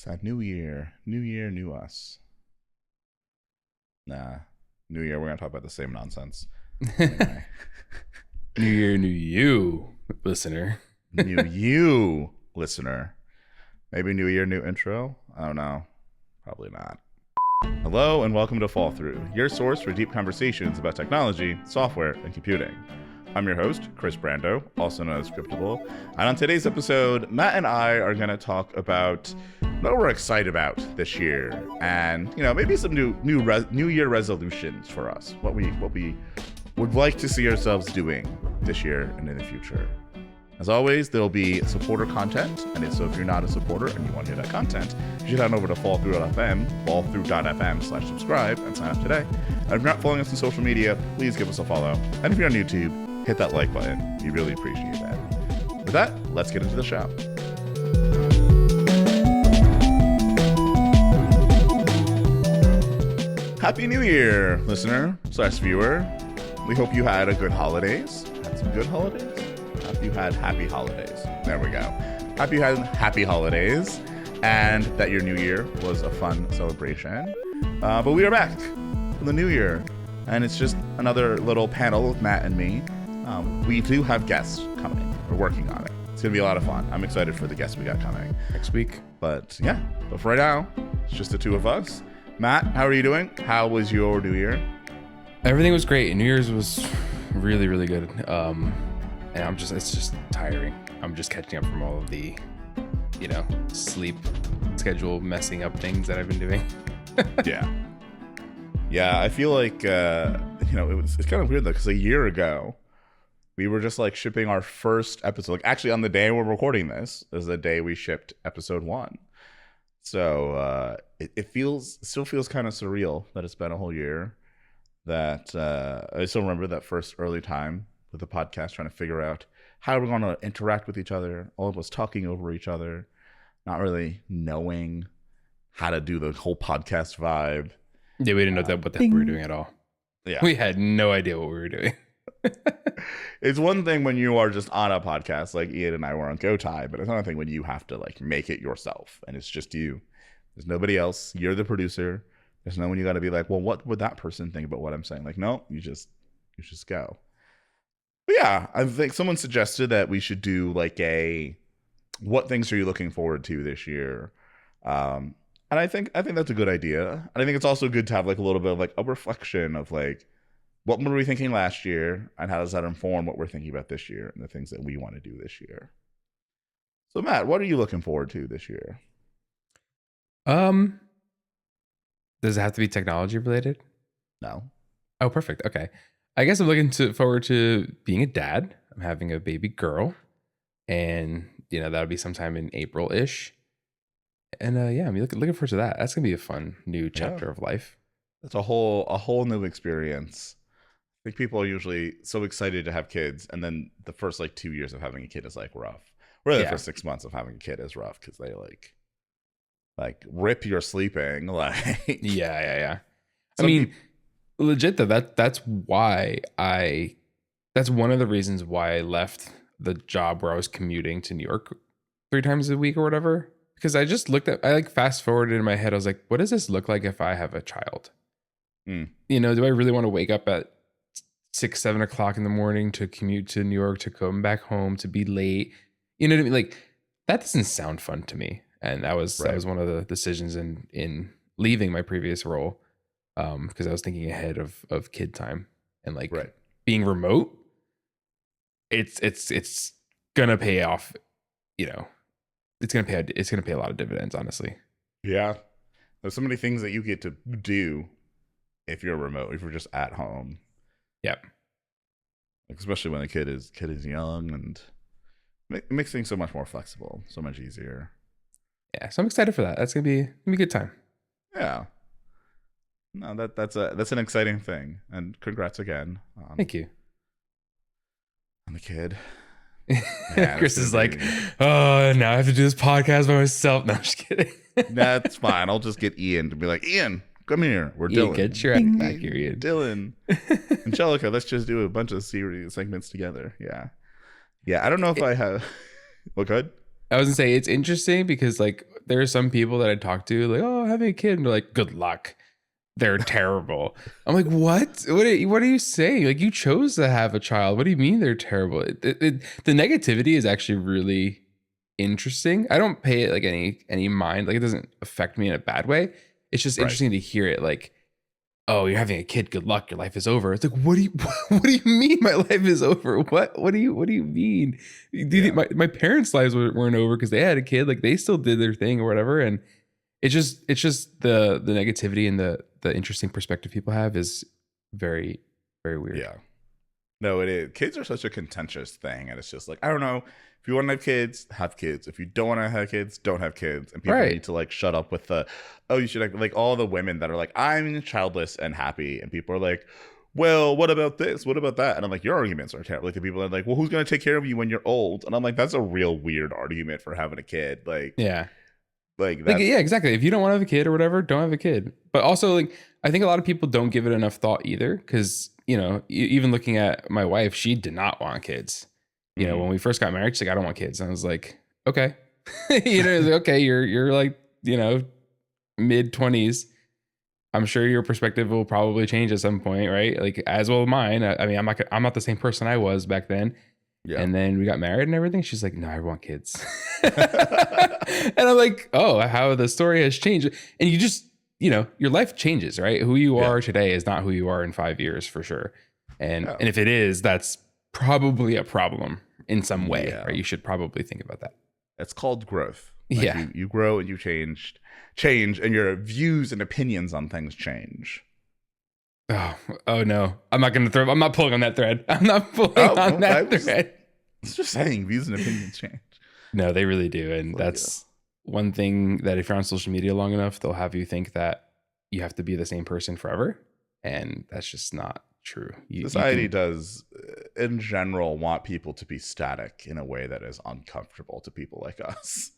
It's a new year, new us. Nah, new year. We're gonna talk about the same nonsense. Anyway. New year, new you, listener. New you, listener. Maybe new year, new intro. I don't know. Probably not. Hello and welcome to Fall Through, your source for deep conversations about technology, software, and computing. I'm your host, Kris Brando, also known as Scriptable. And on today's episode, Matt and I are going to talk about what we're excited about this year, and maybe some new year resolutions for us. What we would like to see ourselves doing this year and in the future. As always, there'll be supporter content, and so if you're not a supporter and you want to hear that content, you should head on over to fallthrough.fm/subscribe, and sign up today. And if you're not following us on social media, please give us a follow. And if you're on YouTube, hit that like button. We really appreciate that. With that, let's get into the show. Happy New Year, listener / viewer. We hope you had a good holidays. Had some good holidays. You had happy holidays. There we go. Happy you had happy holidays, and that your new year was a fun celebration. But we are back for the new year, and it's just another little panel with Matt and me. We do have guests coming. We're working on it. It's gonna be a lot of fun. I'm excited for the guests we got coming Next week. But for right now, it's just the two of us. Matt, how are you doing? How was your new year? Everything was great. New Year's was really, really good. And it's just tiring. I'm just catching up from all of the, sleep schedule messing up things that I've been doing. Yeah. I feel like, it's kind of weird though, because a year ago, we were just like shipping our first episode. Like actually on the day we're recording this is the day we shipped episode 1. So it still feels kind of surreal that it's been a whole year. That I still remember that first early time with the podcast, trying to figure out how we're going to interact with each other. All of us talking over each other, not really knowing how to do the whole podcast vibe. Yeah, we didn't know what the heck we were doing at all. Yeah, we had no idea what we were doing. It's one thing when you are just on a podcast, like Ian and I were on Go Tie, but it's another thing when you have to like make it yourself, and it's just you. There's nobody else. You're the producer. There's no one you got to be like, well, what would that person think about what I'm saying? Like, no, you just go. But yeah, I think someone suggested that we should do like what things are you looking forward to this year? And I think that's a good idea. And I think it's also good to have like a little bit of like a reflection of like, what were we thinking last year, and how does that inform what we're thinking about this year and the things that we want to do this year? So Matt, what are you looking forward to this year? Does it have to be technology related? No. Oh, perfect. Okay. I guess I'm looking forward to being a dad. I'm having a baby girl, and that'll be sometime in April-ish. And I'm looking forward to that. That's gonna be a fun new chapter of life. That's a whole new experience. I think people are usually so excited to have kids, and then the first like 2 years of having a kid is like rough. Really, the first 6 months of having a kid is rough because they like rip your sleeping. Like yeah. I mean, legit though, that's one of the reasons why I left the job where I was commuting to New York 3 times a week or whatever, because I just I fast forwarded in my head. I was like, what does this look like if I have a child? Do I really want to wake up at 6-7 o'clock in the morning to commute to New York, to come back home, to be late? You know what I mean? Like, that doesn't sound fun to me. And that was one of the decisions in leaving my previous role, because I was thinking ahead of kid time and like being remote. It's gonna pay off. It's gonna pay a lot of dividends, honestly. Yeah, there's so many things that you get to do if you're remote, if you're just at home. Yep. Like, especially when the kid is young, and it makes things so much more flexible, so much easier. Yeah, so I'm excited for that. That's gonna be a good time. Yeah. No, that's an exciting thing, and congrats again. Thank you. On the kid. Man, Kris is like, oh, now I have to do this podcast by myself. No, I'm just kidding. That's fine. I'll just get Ian to be like, Ian, come here. We're Dylan. Get your act back here, Ian. Dylan. Angelica, let's just do a bunch of series segments together. Yeah. I don't know if I have. What good? I was gonna say, it's interesting because like there are some people that I talk to like, oh, having a kid, and they're like, good luck. They're terrible. I'm like, what? What are you saying? Like, you chose to have a child. What do you mean they're terrible? The negativity is actually really interesting. I don't pay it like any mind. Like, it doesn't affect me in a bad way. It's just interesting to hear it. Like, oh, you're having a kid. Good luck. Your life is over. It's like, what do you mean my life is over? What do you mean? Do you think my parents' lives weren't over because they had a kid? Like, they still did their thing or whatever. And it's just the negativity and the interesting perspective people have is very, very weird. Yeah. No, it is. Kids are such a contentious thing. And it's just like, I don't know. If you want to have kids, have kids. If you don't want to have kids, don't have kids. And people need to like shut up with the, oh, you should have, like all the women that are like, I'm childless and happy. And people are like, well, what about this? What about that? And I'm like, your arguments are terrible. Like the people are like, well, who's going to take care of you when you're old? And I'm like, that's a real weird argument for having a kid. Like, yeah. Like, yeah, exactly. If you don't want to have a kid or whatever, don't have a kid. But also, like, I think a lot of people don't give it enough thought either. Because, you know, even looking at my wife, she did not want kids. You know, when we first got married, she's like, I don't want kids. And I was like, okay. You know, like, okay, you're like, you know, mid-20s. I'm sure your perspective will probably change at some point, right? Like, as well mine. I mean, I'm not the same person I was back then. Yeah. And then we got married and everything. She's like, no, I want kids. And I'm like, oh, how the story has changed. And you just, you know, your life changes, right? Who you are today is not who you are in 5 years for sure. And if it is, that's probably a problem in some way, right? You should probably think about that. It's called growth. Like you grow and you change, and your views and opinions on things change. Oh no! I'm not pulling on that thread. I'm not pulling on that thread. It's just saying views and opinions change. No, they really do, and that's one thing that if you're on social media long enough, they'll have you think that you have to be the same person forever, and that's just not true. Society does, in general, want people to be static in a way that is uncomfortable to people like us.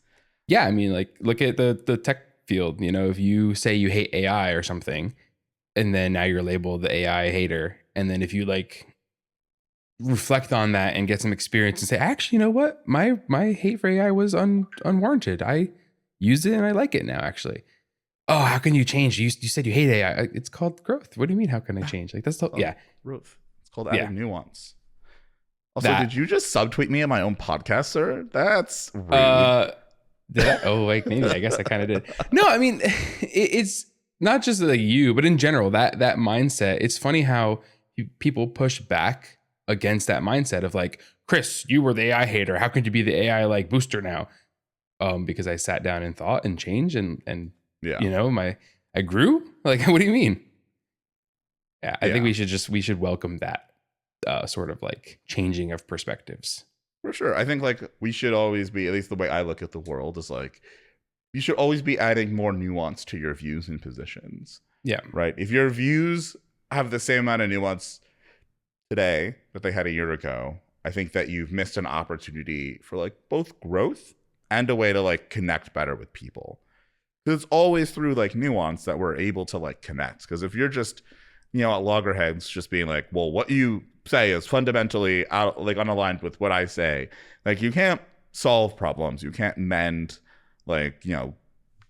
Yeah, I mean, like look at the tech field. You know, if you say you hate AI or something, and then now you're labeled the AI hater. And then if you like reflect on that and get some experience and say, actually, you know what? My hate for AI was unwarranted. I used it and I like it now, actually. Oh, how can you change? You said you hate AI. It's called growth. What do you mean? How can I change? Like that's growth. It's called adding nuance. Also, did you just subtweet me on my own podcast, sir? That's rude. Did I? Oh, like maybe. I guess I kind of did. No, I mean, it's not just like you, but in general, that mindset. It's funny how people push back against that mindset of like, Kris, you were the AI hater. How could you be the AI like booster now? Because I sat down and thought and changed and you know, I grew. Like, what do you mean? Yeah, I think we should welcome that sort of like changing of perspectives. For sure. I think like we should always be, at least the way I look at the world is like, you should always be adding more nuance to your views and positions. Yeah. Right. If your views have the same amount of nuance today that they had a year ago, I think that you've missed an opportunity for like both growth and a way to like connect better with people. Because it's always through like nuance that we're able to like connect. Because if you're just, you know, at loggerheads just being like, well, what you say is fundamentally out, like unaligned with what I say, like you can't solve problems. You can't mend like, you know,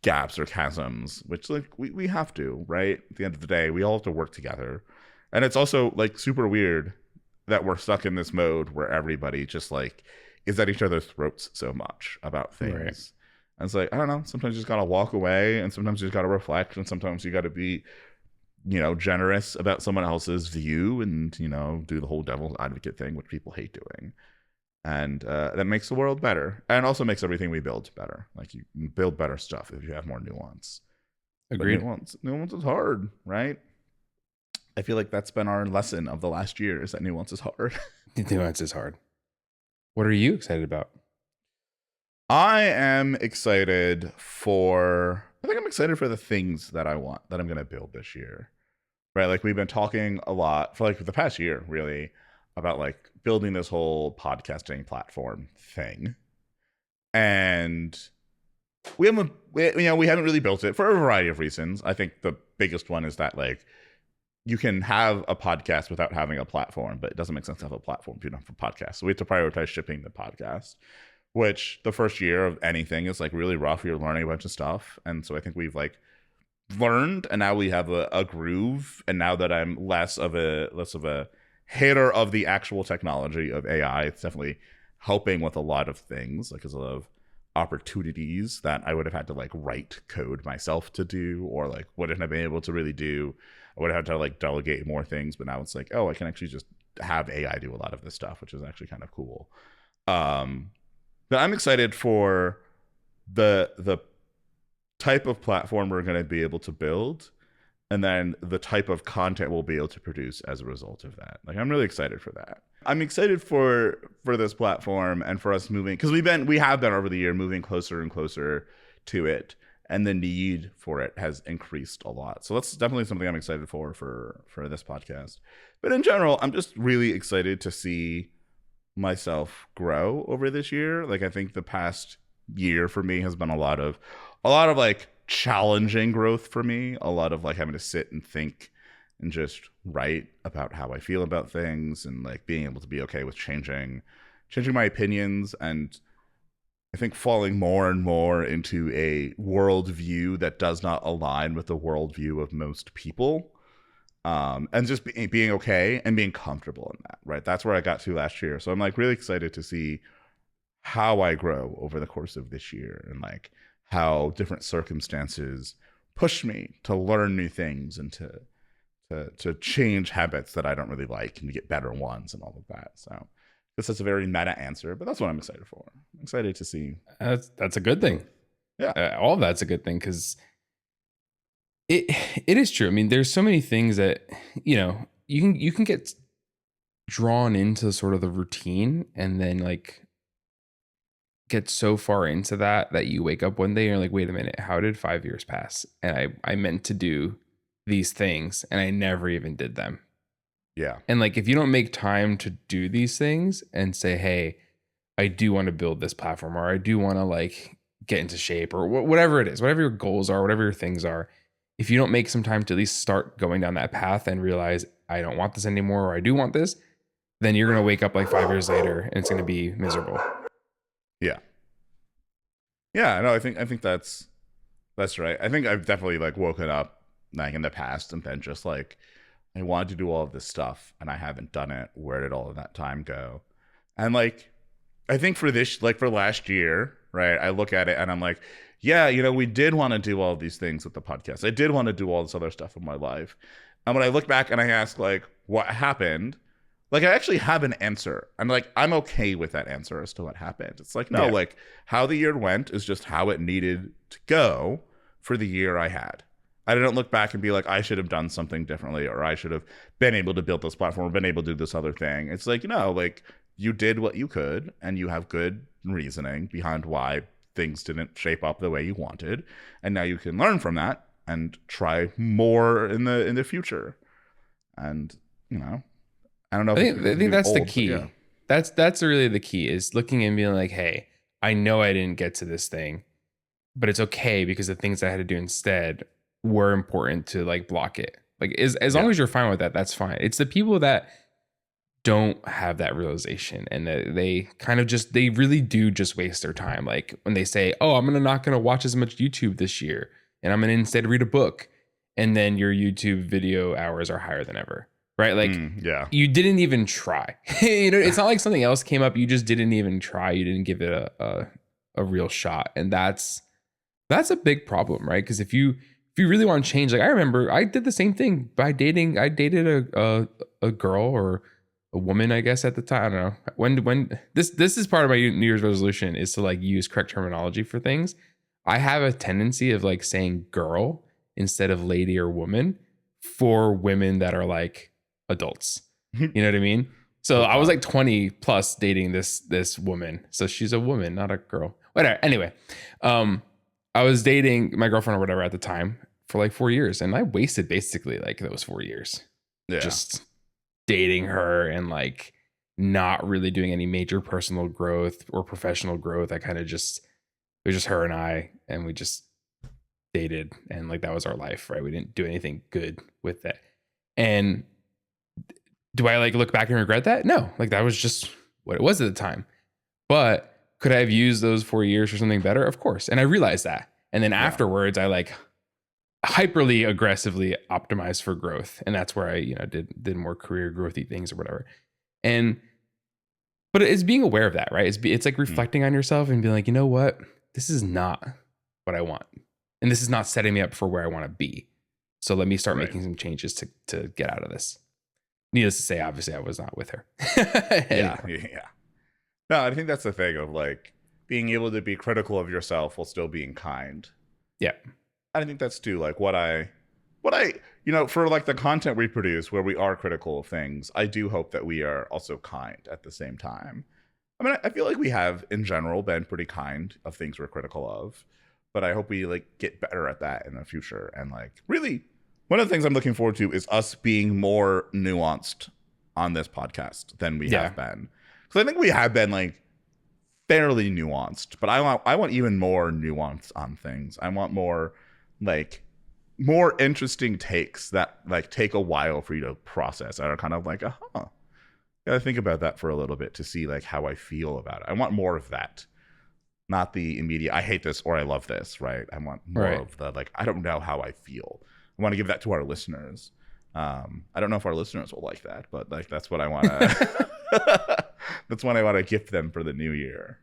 gaps or chasms, which like we have to, right? At the end of the day, we all have to work together. And it's also like super weird that we're stuck in this mode where everybody just like is at each other's throats so much about things. Right. And it's like, I don't know, sometimes you just gotta walk away, and sometimes you just gotta reflect, and sometimes you gotta be, you know, generous about someone else's view and, you know, do the whole devil's advocate thing, which people hate doing. And that makes the world better, and also makes everything we build better. Like you build better stuff if you have more nuance. Agreed. Nuance is hard, right? I feel like that's been our lesson of the last year, is that nuance is hard. Nuance is hard. What are you excited about? I am excited for the things that I want, that I'm going to build this year. Right? Like we've been talking a lot for like the past year, really, about like building this whole podcasting platform thing. And we haven't really built it for a variety of reasons. I think the biggest one is that like you can have a podcast without having a platform, but it doesn't make sense to have a platform if you don't have a podcast. So we have to prioritize shipping the podcast, which the first year of anything is like really rough. You're learning a bunch of stuff. And so I think we've like learned, and now we have a groove. And now that I'm less of a hater of the actual technology of AI, it's definitely helping with a lot of things. Like there's a lot of opportunities that I would have had to like write code myself to do, or like wouldn't have been able to really do. I would have had to like delegate more things, but now it's like, oh, I can actually just have AI do a lot of this stuff, which is actually kind of cool. But I'm excited for the type of platform we're going to be able to build, and then the type of content we'll be able to produce as a result of that. Like I'm really excited for that. I'm excited for this platform and for us moving, because we have been over the year moving closer and closer to it, and the need for it has increased a lot. So that's definitely something I'm excited for this podcast. But in general, I'm just really excited to see myself grow over this year. Like I think the past year for me has been a lot of like challenging growth for me, a lot of like having to sit and think and just write about how I feel about things, and like being able to be okay with changing my opinions, and I think falling more and more into a worldview that does not align with the worldview of most people. And just being okay and being comfortable in that, right? That's where I got to last year. So I'm like really excited to see how I grow over the course of this year, and like how different circumstances push me to learn new things and to change habits that I don't really like and to get better ones and all of that. So this is a very meta answer, but that's what I'm excited for. I'm excited to see. That's a good thing. Yeah. All of that's a good thing, because it is true. I mean, there's so many things that, you can get drawn into sort of the routine, and then like get so far into that you wake up one day and you're like, wait a minute, how did 5 years pass? And I meant to do these things and I never even did them. Yeah. And like, if you don't make time to do these things and say, hey, I do want to build this platform, or I do want to like get into shape, or whatever it is, whatever your goals are, whatever your things are, if you don't make some time to at least start going down that path and realize I don't want this anymore, or I do want this, then you're going to wake up like 5 years later and it's going to be miserable. Yeah. Yeah, no, I think that's right. I think I've definitely like woken up like in the past and then just like, I wanted to do all of this stuff and I haven't done it. Where did all of that time go? And like, I think for this, like for last year, right, I look at it and I'm like, yeah, we did want to do all of these things with the podcast. I did want to do all this other stuff in my life. And when I look back and I ask like, what happened? Like I actually have an answer. I'm like, I'm okay with that answer as to what happened. It's like, no, like how the year went is just how it needed to go for the year I had. I didn't look back and be like, I should have done something differently, or I should have been able to build this platform, or been able to do this other thing. It's like, like you did what you could, and you have good reasoning behind why things didn't shape up the way you wanted. And now you can learn from that and try more in the future. And, I don't know. I think that's the key. Yeah. That's really the key, is looking and being like, hey, I know I didn't get to this thing, but it's okay because the things I had to do instead were important to like block it. Like as long as you're fine with that, that's fine. It's the people that don't have that realization, and that they kind of they really do just waste their time. Like when they say, oh, I'm not going to watch as much YouTube this year, and I'm going to instead read a book. And then your YouTube video hours are higher than ever. Right? Like, you didn't even try. It's not like something else came up. You just didn't even try. You didn't give it a real shot. And that's a big problem, right? Because if you really want to change, like I remember I did the same thing by dating. I dated a girl, or a woman, I guess, at the time. I don't know. When this is part of my New Year's resolution, is to like use correct terminology for things. I have a tendency of like saying girl instead of lady or woman for women that are like adults. You know what I mean? So I was like 20 plus dating this woman. So she's a woman, not a girl. Whatever. Anyway, I was dating my girlfriend or whatever at the time for like 4 years, and I wasted basically like those 4 years just dating her and like not really doing any major personal growth or professional growth. I kind of it was just her and I, and we just dated, and like that was our life, right? We didn't do anything good with that. And do I like look back and regret that? No, like that was just what it was at the time. But Could I have used those 4 years for something better? Of course. And I realized that. And then afterwards, I like hyperly aggressively optimized for growth. And that's where I, did more career growthy things or whatever. But it's being aware of that, right? It's like reflecting on yourself and being like, you know what? This is not what I want. And this is not setting me up for where I want to be. So let me start making some changes to get out of this. Needless to say, obviously I was not with her. Yeah. No, I think that's the thing of like being able to be critical of yourself while still being kind. Yeah. I think that's too like what I for like the content we produce where we are critical of things, I do hope that we are also kind at the same time. I mean, I feel like we have in general been pretty kind of things we're critical of, but I hope we like get better at that in the future. And like really one of the things I'm looking forward to is us being more nuanced on this podcast than we have been. So I think we have been like fairly nuanced, but I want even more nuance on things. I want more interesting takes that like take a while for you to process and are kind of like, gotta think about that for a little bit to see like how I feel about it. I want more of that, not the immediate I hate this or I love this, right? I want more of the like I don't know how I feel. I want to give that to our listeners. I don't know if our listeners will like that, but like that's what I want to that's what I want to gift them for the new year.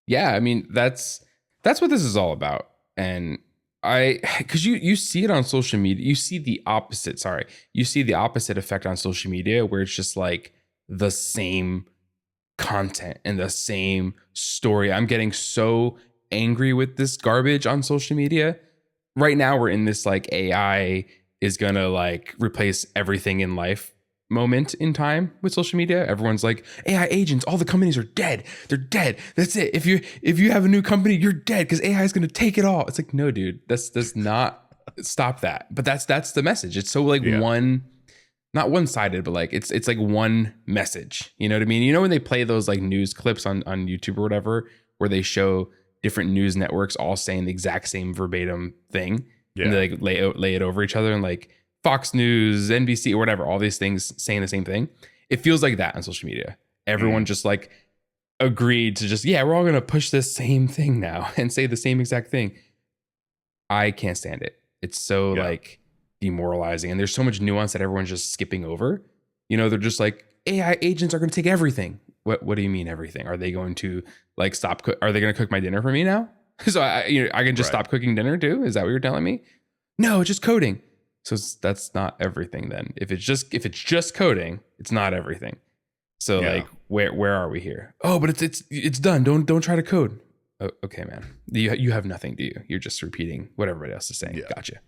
Yeah, I mean that's what this is all about. And because you see it on social media, you see the opposite effect on social media where it's just like the same content and the same story. I'm getting so angry with this garbage on social media. Right now we're in this like AI is gonna like replace everything in life moment in time with social media. Everyone's like AI agents, all the companies are dead. They're dead. That's it. If you have a new company, you're dead because AI is going to take it all. It's like, no, dude, that's not stop that. But that's the message. It's so like not one-sided, but like it's like one message. You know what I mean? You know when they play those like news clips on YouTube or whatever, where they show different news networks all saying the exact same verbatim thing, and they like lay it over each other and like Fox News, NBC, or whatever, all these things saying the same thing. It feels like that on social media. Everyone just like agreed to just, we're all going to push this same thing now and say the same exact thing. I can't stand it. It's so like demoralizing. And there's so much nuance that everyone's just skipping over. You know, they're just like, AI agents are going to take everything. What do you mean everything? Are they going to like are they going to cook my dinner for me now? So I can just stop cooking dinner too? Is that what you're telling me? No, it's just coding. So that's not everything then. If it's just coding, it's not everything. So like where are we here? Oh, but it's done. Don't try to code. Oh, okay, man. You have nothing, do you? You're just repeating what everybody else is saying. Yeah. Gotcha.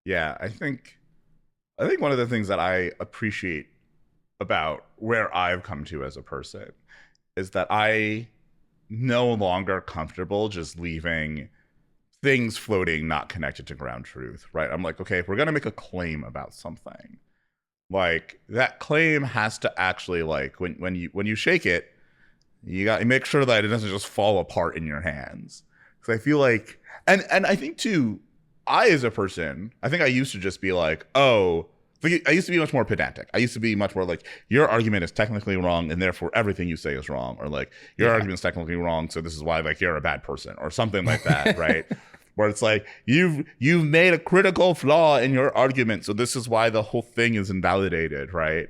Yeah, I think one of the things that I appreciate about where I've come to as a person is that I no longer comfortable just leaving things floating not connected to ground truth, right? I'm like, okay, if we're gonna make a claim about something, like that claim has to actually like when you shake it, you got to make sure that it doesn't just fall apart in your hands. Because I feel like and I think too, I as a person, I think I used to just be like, I used to be much more pedantic. I used to be much more like, your argument is technically wrong and therefore everything you say is wrong, or like your argument is technically wrong, so this is why like you're a bad person or something like that, right? Where it's like you've made a critical flaw in your argument, so this is why the whole thing is invalidated, right?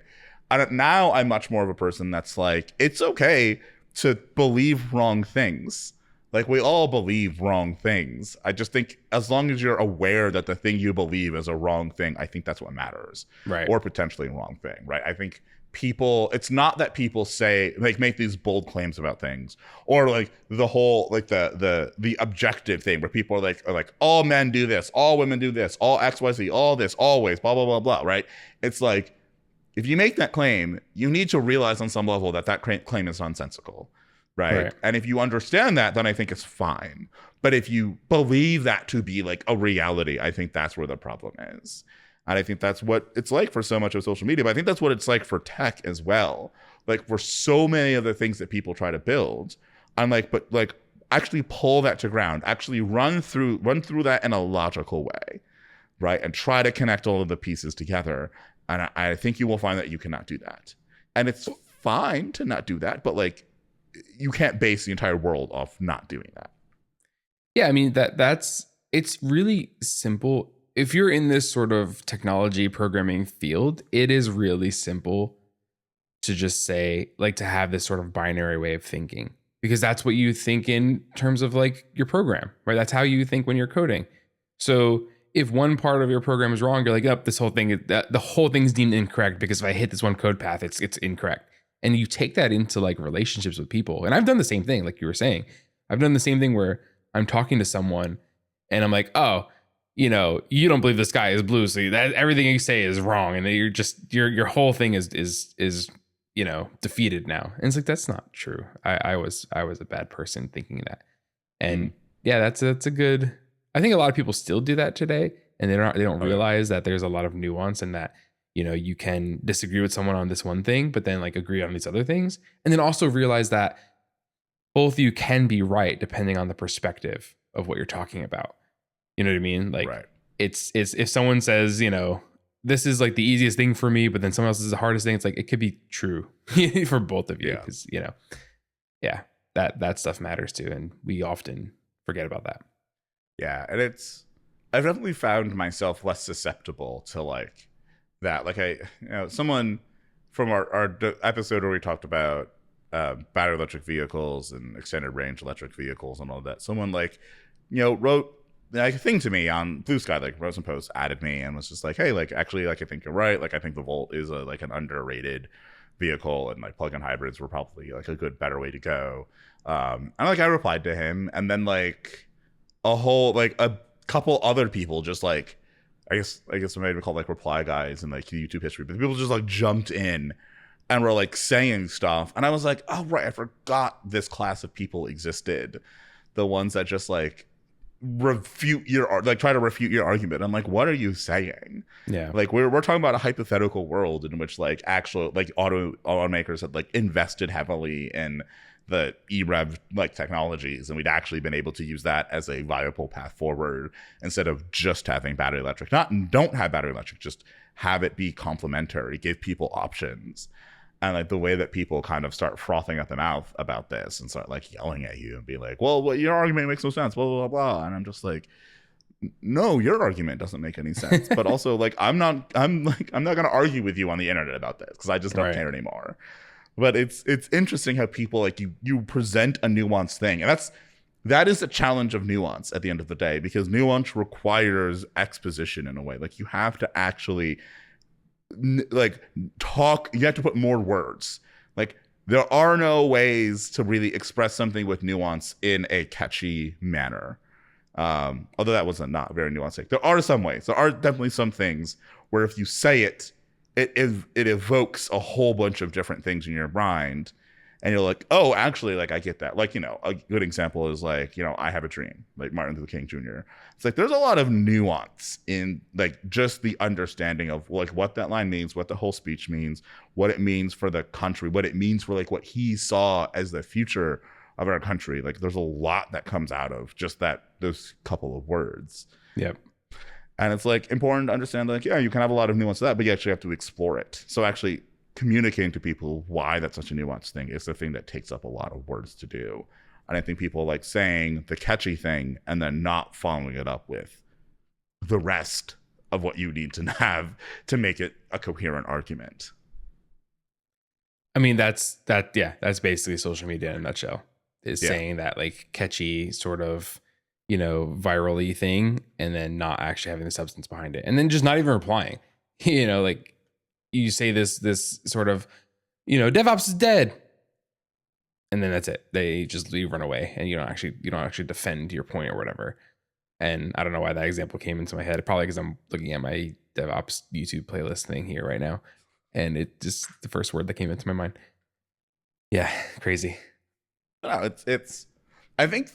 And now I'm much more of a person that's like, it's okay to believe wrong things. Like we all believe wrong things. I just think as long as you're aware that the thing you believe is a wrong thing, I think that's what matters, right? Or potentially a wrong thing, right? I think it's not that people say like make these bold claims about things, or like the whole like the objective thing where people are like all men do this, all women do this, all XYZ, all this, always, blah blah blah blah, right? It's like if you make that claim, you need to realize on some level that claim is nonsensical, right? And if you understand that, then I think it's fine. But if you believe that to be like a reality, I think that's where the problem is. And I think that's what it's like for so much of social media. But I think that's what it's like for tech as well. Like for so many of the things that people try to build, I'm like, but like actually pull that to ground, actually run through that in a logical way, right? And try to connect all of the pieces together. And I think you will find that you cannot do that. And it's fine to not do that, but like you can't base the entire world off not doing that. Yeah, I mean it's really simple. If you're in this sort of technology programming field, it is really simple to just say, like, to have this sort of binary way of thinking, because that's what you think in terms of like your program, right? That's how you think when you're coding. So if one part of your program is wrong, you're like, oh, this whole thing, the whole thing's deemed incorrect because if I hit this one code path, it's incorrect. And you take that into like relationships with people. And I've done the same thing, like you were saying. I've done the same thing where I'm talking to someone and I'm like, oh, you know, you don't believe the sky is blue, so that everything you say is wrong, and you're just your whole thing is you know, defeated now. And it's like, that's not true. I was a bad person thinking that. And yeah, that's a good, I think a lot of people still do that today, and they don't realize that there's a lot of nuance, and that, you know, you can disagree with someone on this one thing, but then like agree on these other things. And then also realize that both of you can be right depending on the perspective of what you're talking about. You know what I mean? Like, right. It's if someone says, you know, this is like the easiest thing for me, but then someone else is the hardest thing, it's like, it could be true for both of you. Because, you know, yeah, that stuff matters too. And we often forget about that. Yeah. And I've definitely found myself less susceptible to like that. Like someone from our episode where we talked about battery electric vehicles and extended range electric vehicles and all that, someone like, you know, wrote like a thing to me on Blue Sky, like wrote some posts, added me, and was just like, hey, like actually, like I think you're right. Like I think the Volt is like an underrated vehicle, and like plug-in hybrids were probably like a better way to go. And like I replied to him, and then like a couple other people just like, I guess I made them call like reply guys in like YouTube history, but people just like jumped in and were like saying stuff, and I was like, oh right, I forgot this class of people existed, the ones that just like try to refute your argument. I'm like, what are you saying? Yeah, like we're talking about a hypothetical world in which like actual like automakers had like invested heavily in the EREV like technologies, and we'd actually been able to use that as a viable path forward instead of just having battery electric. Don't have battery electric, just have it be complementary, give people options. And like the way that people kind of start frothing at the mouth about this and start like yelling at you and be like, well, your argument makes no sense, blah, blah, blah, blah. And I'm just like, no, your argument doesn't make any sense. But also like, I'm not going to argue with you on the internet about this because I just don't care anymore. But it's interesting how people like you present a nuanced thing. And that is a challenge of nuance at the end of the day, because nuance requires exposition in a way. Like you have to actually like talk, you have to put more words. Like there are no ways to really express something with nuance in a catchy manner, although that was not very nuanced. There are some ways, there are definitely some things where if you say it evokes a whole bunch of different things in your mind, and you're like, oh, actually, like I get that. Like, you know, a good example is like, you know, I Have a Dream, like Martin Luther King Jr. It's like there's a lot of nuance in like just the understanding of like what that line means, what the whole speech means, what it means for the country, what it means for like what he saw as the future of our country. Like there's a lot that comes out of just those couple of words. Yep. And it's like important to understand, like, yeah, you can have a lot of nuance to that, but you actually have to explore it. So actually communicating to people why that's such a nuanced thing is the thing that takes up a lot of words to do. And I think people like saying the catchy thing and then not following it up with the rest of what you need to have to make it a coherent argument. I mean, that's basically social media in a nutshell, is saying that like catchy sort of, you know, viral-y thing, and then not actually having the substance behind it, and then just not even replying. You know, like you say this sort of, you know, DevOps is dead, and then that's it. They just leave, run away, and you don't actually defend your point or whatever. And I don't know why that example came into my head. Probably because I'm looking at my DevOps YouTube playlist thing here right now, and it just the first word that came into my mind. Yeah, crazy. No, it's. I think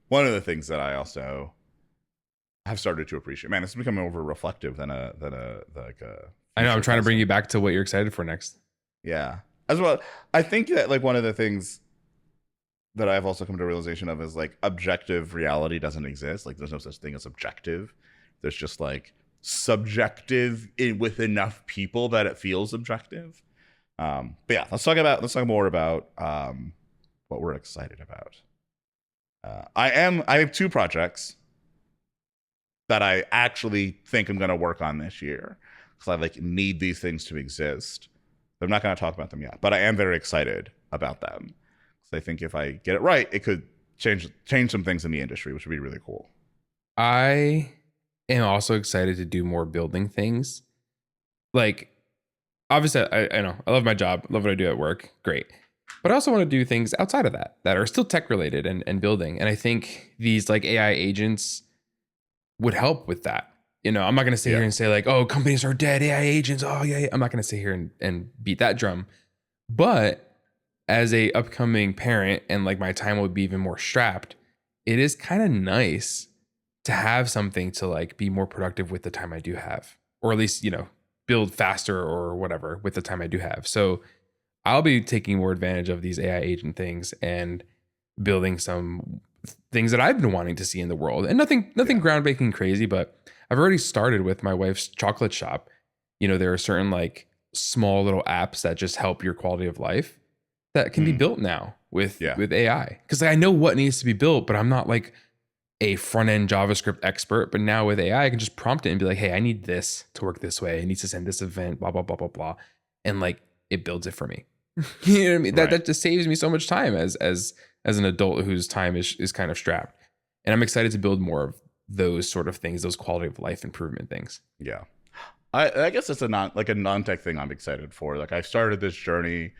one of the things that I also have started to appreciate, man, it's becoming more reflective than a I know. I'm trying to bring you back to what you're excited for next. Yeah, as well. I think that like one of the things that I've also come to a realization of is like objective reality doesn't exist. Like there's no such thing as objective. There's just like subjective with enough people that it feels objective. But yeah, let's talk more about what we're excited about. I have 2 projects that I actually think I'm going to work on this year because I like need these things to exist. I'm not going to talk about them yet, but I am very excited about them because I think if I get it right, it could change some things in the industry, which would be really cool. I am also excited to do more building things. Like, obviously, I know I love my job, love what I do at work, great. But I also want to do things outside of that are still tech related and building. And I think these like AI agents would help with that. I'm not going to sit here and say like, oh, companies are dead, AI agents. Oh yeah. I'm not going to sit here and beat that drum. But as a upcoming parent and like my time will be even more strapped, it is kind of nice to have something to like be more productive with the time I do have, or at least, build faster or whatever with the time I do have. So I'll be taking more advantage of these AI agent things and building some things that I've been wanting to see in the world. And nothing groundbreaking crazy, but I've already started with my wife's chocolate shop. There are certain like small little apps that just help your quality of life that can be built now with AI. Because I know what needs to be built, but I'm not like a front-end JavaScript expert. But now with AI, I can just prompt it and be like, hey, I need this to work this way. It needs to send this event, blah, blah, blah, blah, blah. And like it builds it for me. You know what I mean? That just saves me so much time as an adult whose time is kind of strapped. And I'm excited to build more of those sort of things, those quality of life improvement things. Yeah. I guess it's a non-tech thing I'm excited for. Like I started this journey.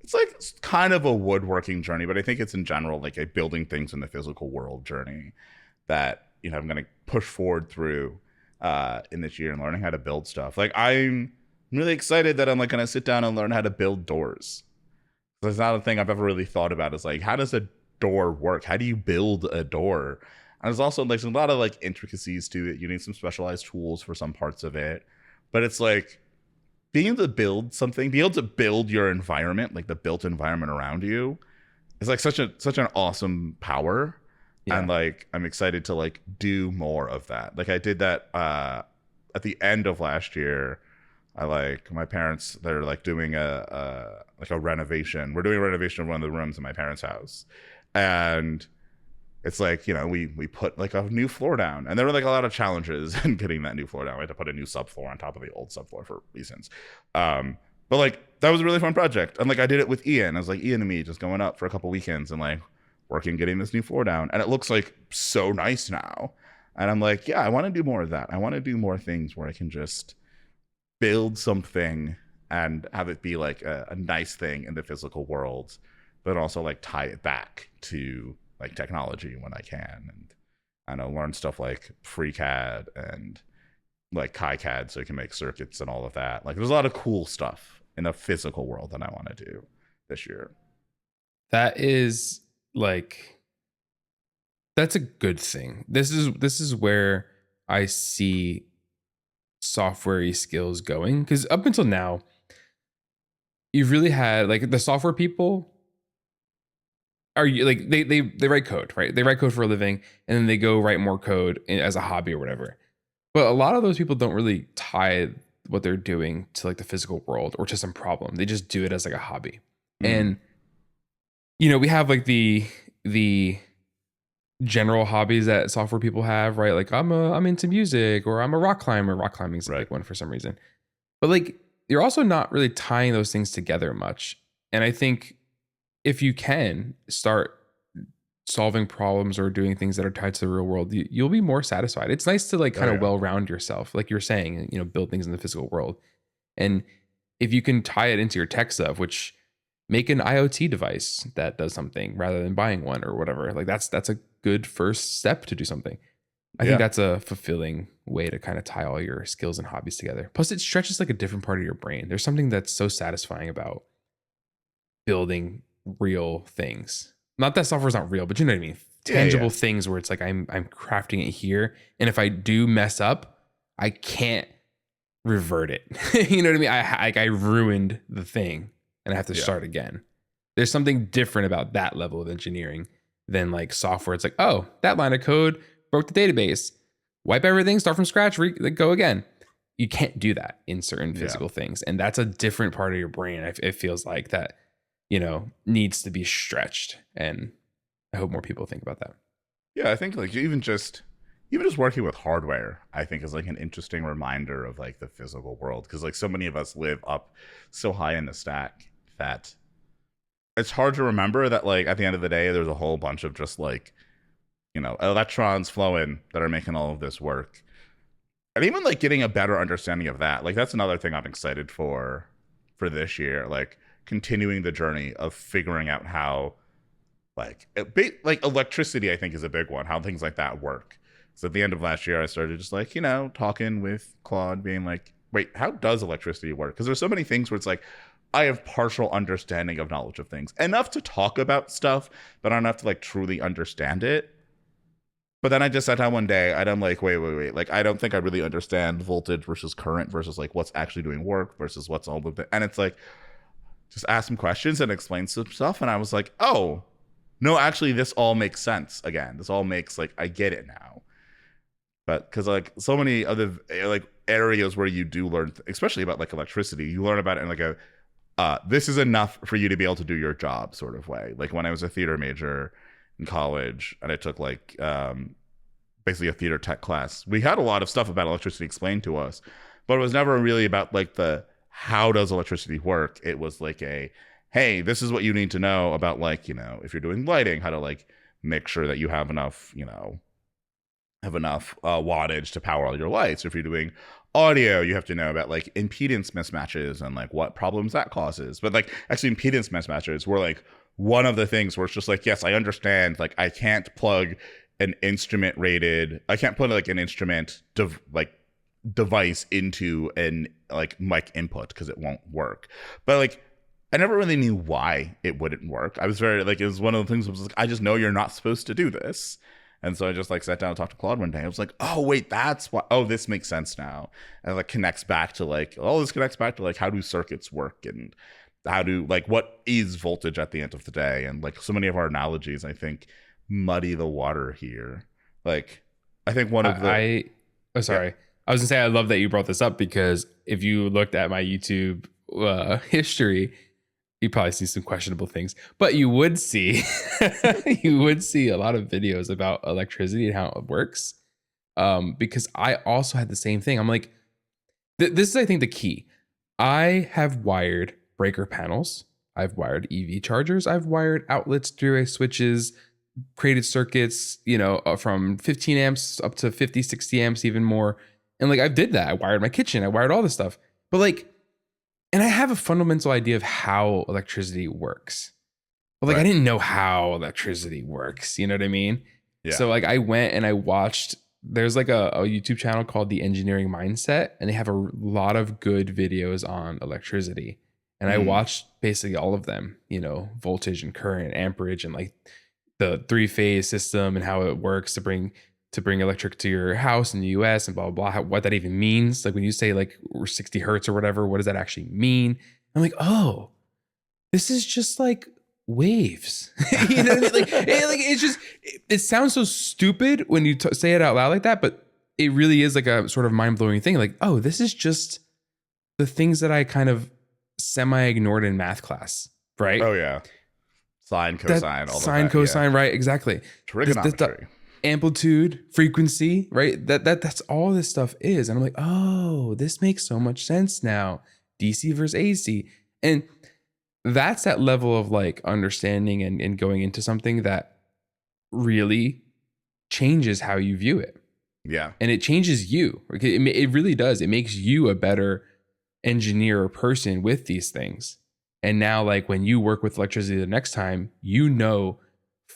It's like kind of a woodworking journey, but I think it's in general like a building things in the physical world journey that, I'm going to push forward through in this year and learning how to build stuff. Like I'm really excited that I'm like going to sit down and learn how to build doors. That's not a thing I've ever really thought about. Is like, how does a door work? How do you build a door? And there's also like a lot of like intricacies to it. You need some specialized tools for some parts of it, but it's like being able to build something, be able to build your environment, like the built environment around you, is like such an awesome power. Yeah. And like I'm excited to like do more of that. Like I did that at the end of last year. I like my parents, they're like doing a renovation. We're doing a renovation of one of the rooms in my parents' house. And it's like, we put like a new floor down, and there were like a lot of challenges in getting that new floor down. We had to put a new subfloor on top of the old subfloor for reasons. But like that was a really fun project. And like I did it with Ian. I was like Ian and me just going up for a couple weekends and like working, getting this new floor down. And it looks like so nice now. And I'm like, yeah, I want to do more of that. I want to do more things where I can just build something and have it be like a nice thing in the physical world, but also like tie it back to like technology when I can. And I know learn stuff like FreeCAD and like KiCad so you can make circuits and all of that. Like there's a lot of cool stuff in the physical world that I want to do this year. That is like, that's a good thing. This is where I see software skills going, because up until now you've really had like the software people are like they write code, right? They write code for a living and then they go write more code as a hobby or whatever. But a lot of those people don't really tie what they're doing to like the physical world or to some problem. They just do it as like a hobby. And we have like the general hobbies that software people have, right? Like I'm into music, or I'm a rock climber. Rock climbing's like one for some reason. But like you're also not really tying those things together much. And I think if you can start solving problems or doing things that are tied to the real world, you'll be more satisfied. It's nice to like kind of well-round yourself, like you're saying, build things in the physical world. And if you can tie it into your tech stuff, which make an IoT device that does something rather than buying one or whatever, like that's a good first step to do something. I think that's a fulfilling way to kind of tie all your skills and hobbies together. Plus it stretches like a different part of your brain. There's something that's so satisfying about building real things. Not that software's not real, but you know what I mean? Tangible things where it's like I'm crafting it here. And if I do mess up, I can't revert it. You know what I mean? I ruined the thing and I have to start again. There's something different about that level of engineering than like software. It's like, oh, that line of code broke the database. Wipe everything, start from scratch, go again. You can't do that in certain physical things. And that's a different part of your brain. It feels like that needs to be stretched. And I hope more people think about that. Yeah, I think like even just working with hardware, I think is like an interesting reminder of like the physical world, because like so many of us live up so high in the stack that it's hard to remember that like at the end of the day there's a whole bunch of just like electrons flowing that are making all of this work. And even like getting a better understanding of that, like that's another thing I'm excited for this year, like continuing the journey of figuring out how like electricity, I think, is a big one, how things like that work. So at the end of last year I started just like talking with Claude, being like, wait, how does electricity work? Because there's so many things where it's like I have partial understanding of knowledge of things, enough to talk about stuff but not enough to like truly understand it. But then I just sat down one day and I'm like, wait. Like, I don't think I really understand voltage versus current versus like what's actually doing work versus what's all the. And it's like, just ask some questions and explain some stuff. And I was like, oh, no, actually, this all makes sense again. This all makes like, I get it now. But because like so many other like areas where you do learn, especially about like electricity, you learn about it in like this is enough for you to be able to do your job sort of way. Like when I was a theater major in college and I took like basically a theater tech class, we had a lot of stuff about electricity explained to us, but it was never really about like the how does electricity work. It was like hey, this is what you need to know about like if you're doing lighting, how to like make sure that you have enough wattage to power all your lights. If you're doing audio, you have to know about like impedance mismatches and like what problems that causes. But like actually impedance mismatches were like one of the things where it's just like, yes, I understand, like I can't plug an instrument device into an like mic input because it won't work. But like I never really knew why it wouldn't work. I was very like, it was one of the things that was like, I just know you're not supposed to do this. And so I just like sat down and talked to Claude one day. I was like, oh wait, that's why. Oh, this makes sense now. And like connects back to like, how do circuits work and how do like what is voltage at the end of the day. And like so many of our analogies, I think, muddy the water here. Like I think one of the sorry. Yeah. I was gonna say I love that you brought this up, because if you looked at my YouTube history, you probably see some questionable things, but you would see a lot of videos about electricity and how it works. Because I also had the same thing. I'm like, this is, I think, the key. I have wired breaker panels. I've wired EV chargers. I've wired outlets, three-way switches, created circuits, from 15 amps up to 50, 60 amps, even more. And like, I did that. I wired my kitchen. I wired all this stuff. But like, and I have a fundamental idea of how electricity works. But like, right. I didn't know how electricity works. You know what I mean? Yeah. So like, I went and I watched, there's like a YouTube channel called The Engineering Mindset, and they have a lot of good videos on electricity. And I watched basically all of them, voltage and current, amperage, and like the 3-phase system and how it works to bring electric to your house in the US and blah, blah, blah, what that even means. Like when you say like we're 60 hertz or whatever, what does that actually mean? I'm like, oh, this is just like waves. You know what I mean? It sounds so stupid when you say it out loud like that, but it really is like a sort of mind-blowing thing. Like, oh, this is just the things that I kind of semi-ignored in math class, right? Oh yeah. Sine, cosine, all sine, that. Cosine, yeah. Right, exactly. Trigonometry. Amplitude, frequency, right? That's all this stuff is. And I'm like, oh, this makes so much sense now. DC versus AC. And that's that level of like understanding and going into something that really changes how you view it. Yeah. And it changes you. It really does. It makes you a better engineer or person with these things. And now like when you work with electricity the next time,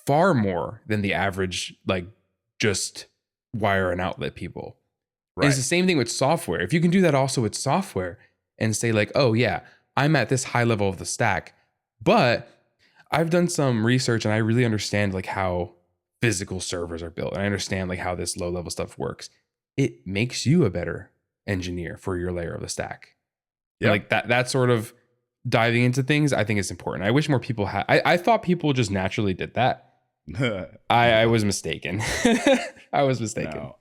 far more than the average, like just wire and outlet people. Right. And it's the same thing with software. If you can do that also with software and say like, oh yeah, I'm at this high level of the stack, but I've done some research and I really understand like how physical servers are built. And I understand like how this low level stuff works. It makes you a better engineer for your layer of the stack. Yeah. Like that sort of diving into things, I think is important. I wish more people had. I thought people just naturally did that. I was mistaken. I was mistaken. No.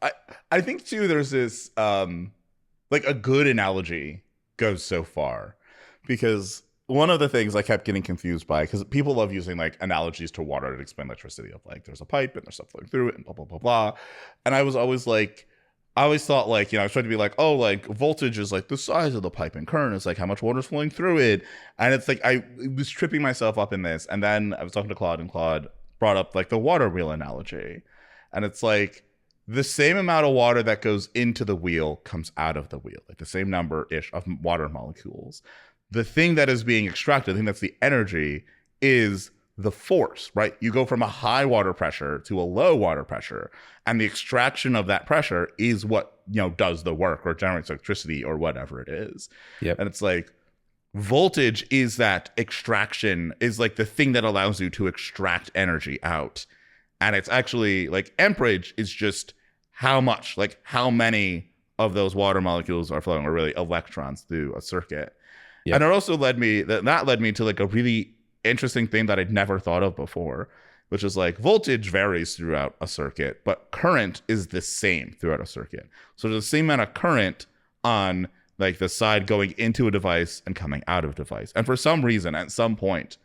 I think too there's this like a good analogy goes so far, because one of the things I kept getting confused by, because people love using like analogies to water to explain electricity, of like there's a pipe and there's stuff flowing through it and blah blah blah blah. And I was always like, I always thought like, I was trying to be like, oh, like voltage is like the size of the pipe and current is like how much water's flowing through it. And it's like I was tripping myself up in this. And then I was talking to Claude, and Claude brought up like the water wheel analogy. And it's like the same amount of water that goes into the wheel comes out of the wheel, like the same number ish of water molecules. The thing that is being extracted, the thing that's the energy, is the force, right? You go from a high water pressure to a low water pressure, and the extraction of that pressure is what, does the work or generates electricity or whatever it is. Yep. And it's like voltage is that extraction, is like the thing that allows you to extract energy out. And it's actually like amperage is just how much, like how many of those water molecules are flowing, or really electrons, through a circuit. Yep. And it also led me to like a really interesting thing that I'd never thought of before, which is like voltage varies throughout a circuit, but current is the same throughout a circuit. So there's the same amount of current on like the side going into a device and coming out of a device. And for some reason, at some point,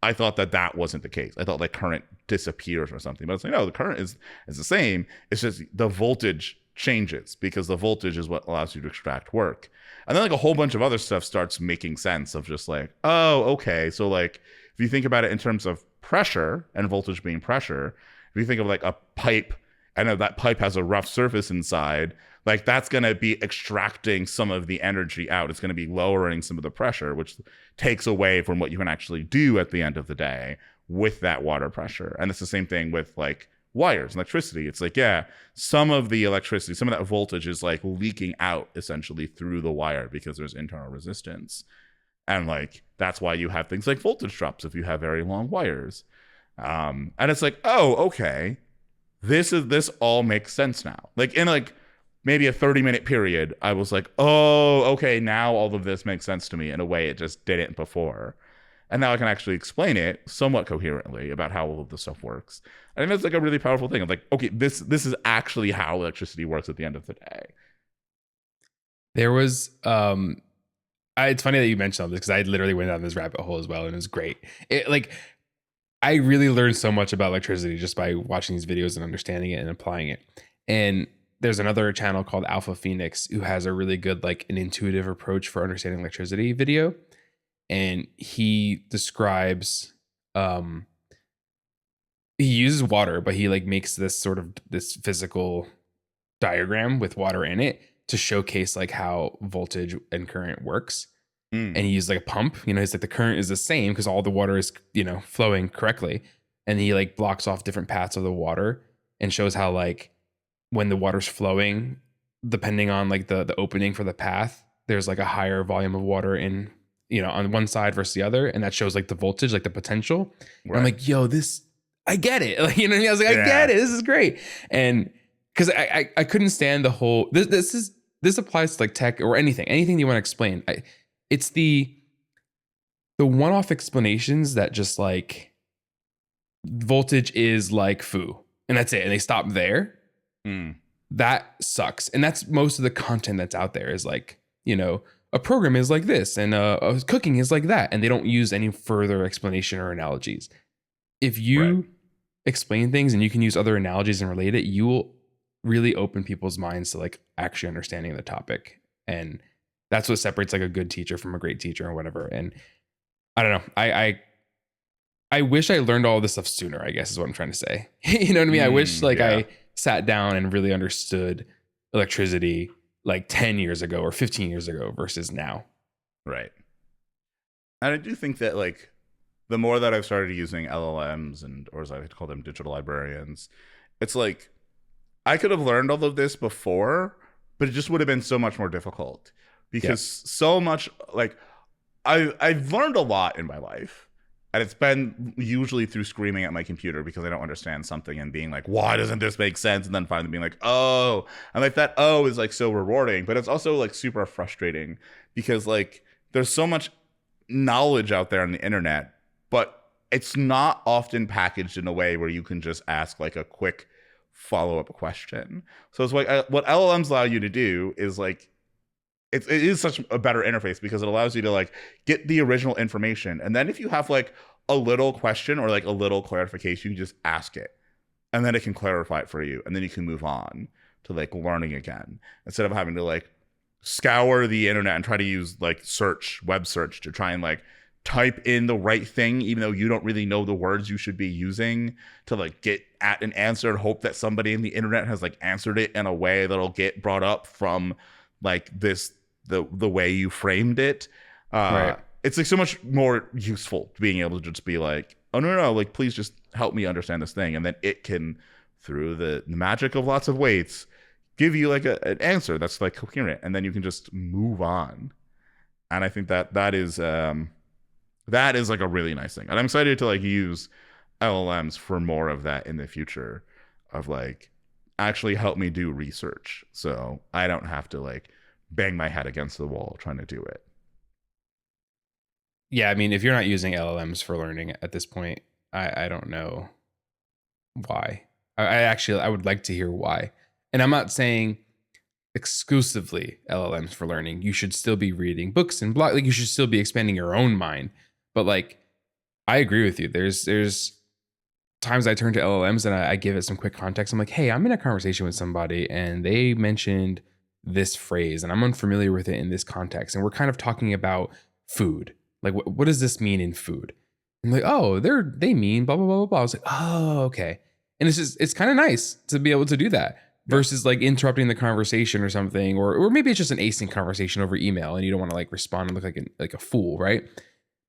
I thought that wasn't the case. I thought like current disappears or something, but it's like, no, the current is the same. It's just the voltage changes, because the voltage is what allows you to extract work. And then like a whole bunch of other stuff starts making sense of just like, oh, okay. So like if you think about it in terms of pressure and voltage being pressure, if you think of like a pipe, and if that pipe has a rough surface inside, like that's going to be extracting some of the energy out. It's going to be lowering some of the pressure, which takes away from what you can actually do at the end of the day with that water pressure. And it's the same thing with like wires, electricity. It's like, yeah, some of the electricity, some of that voltage is like leaking out essentially through the wire because there's internal resistance. And like, that's why you have things like voltage drops if you have very long wires. And it's like, oh, okay, this all makes sense now. Like in like maybe a 30-minute period, I was like, oh, okay, now all of this makes sense to me in a way it just didn't before. And now I can actually explain it somewhat coherently about how all of this stuff works. I think that's like a really powerful thing. I'm like, okay, this is actually how electricity works at the end of the day. There was, it's funny that you mentioned all this, because I literally went down this rabbit hole as well, and it was great. I really learned so much about electricity just by watching these videos and understanding it and applying it. And there's another channel called Alpha Phoenix who has a really good, like an intuitive approach for understanding electricity video. And he describes, he uses water, but he like makes this sort of this physical diagram with water in it to showcase like how voltage and current works. And he used like a pump, he's like the current is the same because all the water is, flowing correctly. And he like blocks off different paths of the water and shows how like when the water's flowing, depending on like the opening for the path, there's like a higher volume of water in, on one side versus the other. And that shows like the voltage, like the potential. Right. I'm like, yo, I get it. Like, what I mean? I was like, I get it. This is great. And because I couldn't stand the whole, this applies to like tech or anything you want to explain. It's the one-off explanations that just like voltage is like foo, and that's it. And they stop there. That sucks. And that's most of the content that's out there is like, a program is like this and cooking is like that. And they don't use any further explanation or analogies. If you explain things and you can use other analogies and relate it, you will really open people's minds to like actually understanding the topic. And that's what separates like a good teacher from a great teacher or whatever. And I don't know. I wish I learned all this stuff sooner, I guess is what I'm trying to say. You know what I mean? I wish like I sat down and really understood electricity like 10 years ago or 15 years ago versus now. Right. And I do think that like the more that I've started using LLMs or as I like to call them, digital librarians, it's like I could have learned all of this before, but it just would have been so much more difficult because so much like I've learned a lot in my life. And it's been usually through screaming at my computer because I don't understand something and being like, why doesn't this make sense? And then finally being like, oh, and like that, oh, is like so rewarding, but it's also like super frustrating because like there's so much knowledge out there on the internet, but it's not often packaged in a way where you can just ask like a quick follow-up question. So it's like what LLMs allow you to do is like it is such a better interface because it allows you to like get the original information, and then if you have like a little question or like a little clarification, you just ask it, and then it can clarify it for you, and then you can move on to like learning again instead of having to like scour the internet and try to use like web search to try and like type in the right thing, even though you don't really know the words you should be using to like get at an answer and hope that somebody in the internet has like answered it in a way that'll get brought up from like the way you framed it. Right. It's like so much more useful to being able to just be like, oh no, like please just help me understand this thing, and then it can, through the magic of lots of weights, give you like an answer that's like coherent, and then you can just move on. And I think that is like a really nice thing, and I'm excited to like use LLMs for more of that in the future, of like actually help me do research so I don't have to like bang my head against the wall trying to do it. Yeah, I mean, if you're not using LLMs for learning at this point, I don't know why. I would like to hear why. And I'm not saying exclusively LLMs for learning. You should still be reading books and blog. Like you should still be expanding your own mind. But like, I agree with you. There's times I turn to LLMs and I give it some quick context. I'm like, hey, I'm in a conversation with somebody and they mentioned this phrase and I'm unfamiliar with it in this context. And we're kind of talking about food. Like, what does this mean in food? I'm like, oh, they mean blah, blah, blah, blah, blah. I was like, oh, okay. And it's kind of nice to be able to do that versus like interrupting the conversation or something, or maybe it's just an async conversation over email and you don't want to like respond and look like a fool, right?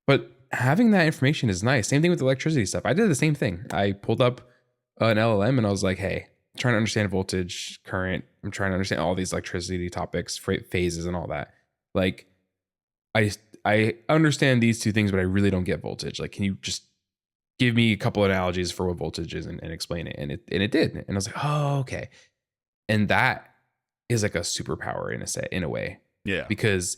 But having that information is nice. Same thing with electricity stuff. I did the same thing. I pulled up an LLM and I was like, hey, I'm trying to understand voltage, current. I'm trying to understand all these electricity topics, phases and all that. Like, I understand these two things, but I really don't get voltage. Like, can you just give me a couple of analogies for what voltage is and explain it? And it did. And I was like, oh, okay. And that is like a superpower in a way. Yeah. Because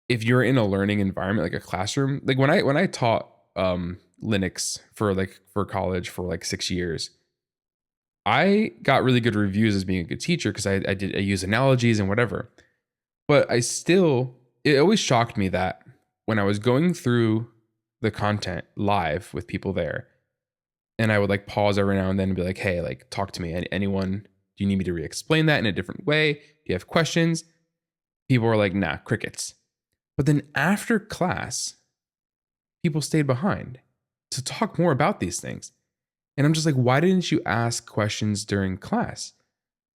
if you're in a learning environment, like a classroom, like when I taught Linux for college for like 6 years, I got really good reviews as being a good teacher because I use analogies and whatever. But it always shocked me that when I was going through the content live with people there, and I would like pause every now and then and be like, hey, like talk to me. Anyone, do you need me to re-explain that in a different way? Do you have questions? People were like, nah, crickets. But then after class, people stayed behind to talk more about these things. And I'm just like, why didn't you ask questions during class?